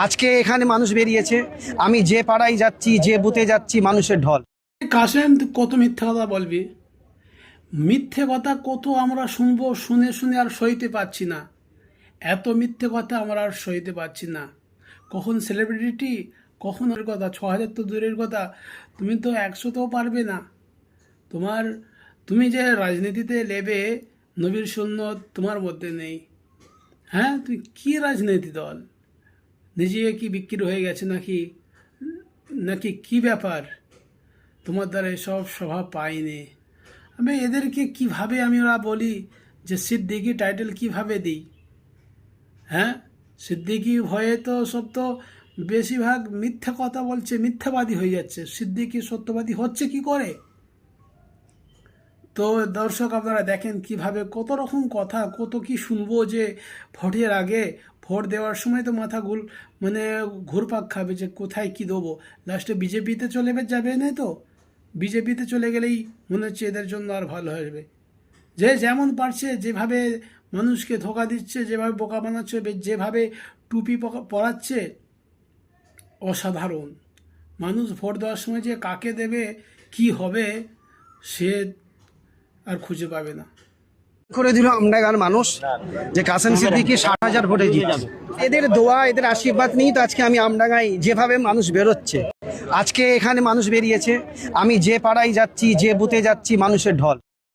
আজকে এখানে মানুষ বেরিয়েছে, আমি যে পাড়ায় যাচ্ছি, যে বুথে যাচ্ছি, মানুষের ঢল। কাসেম তুই কত মিথ্যে কথা বলবি? মিথ্যে কথা কত আমরা শুনবো, শুনে শুনে আর সইতে পারছি না। এত মিথ্যে কথা আমরা আর সইতে পারছি না। কখন সেলিব্রিটি, কখন ওর কথা 6,000 তো দূরের কথা, তুমি তো 100তেও পারবে না। তুমি যে রাজনীতিতে নেবে, নবীর সুন্নত তোমার মধ্যে নেই। হ্যাঁ, তুই কি রাজনীতি দল? নিজে কি বিক্রি হয়ে গেছে নাকি? নাকি কি ব্যাপার? তোমার দ্বারা এসব স্বভাব পাইনি আমি। এদেরকে কিভাবে আমি ওরা বলি যে সিদ্দিকি টাইটেল কিভাবে দিই? হ্যাঁ, সিদ্দিকি ভয়ে তো সব তো বেশিরভাগ মিথ্যা কথা বলছে, মিথ্যাবাদী হয়ে যাচ্ছে। সিদ্দিকি সত্যবাদী হচ্ছে কি করে? তো দর্শক আপনারা দেখেন কিভাবে কত রকম কথা, কত কি শুনবো যে ভোটের আগে, ভোট দেওয়ার সময় তো মাথা মানে ঘুরপাক খাবে যে কোথায় কি দেবো। লাস্টে বিজেপিতে চলে যাবে না তো? বিজেপিতে চলে গেলেই মনে হচ্ছে এদের জন্য আর ভালো হবে। যে যেমন পারছে, যেভাবে মানুষকে ধোকা দিচ্ছে, যেভাবে বোকা বানাচ্ছে, যেভাবে টুপি পরাচ্ছে, অসাধারণ। মানুষ ভোট দেওয়ার সময় যে কাকে দেবে, কি হবে, সে আর খুঁজে পাবে না। করে দিল আমডাঙ্গার মানুষ যে কাসেম সিদ্দিকী 60,000 ভোটে জিতছে। এদের দোয়া, এদের আশীর্বাদ নিয়েই তো আজকে আমি আমডাঙ্গায় যেভাবে মানুষ বেরোচ্ছে, আজকে এখানে মানুষ বেরিয়েছে, আমি যে পাড়ায় যাচ্ছি, যে বুথে যাচ্ছি, মানুষের ঢল।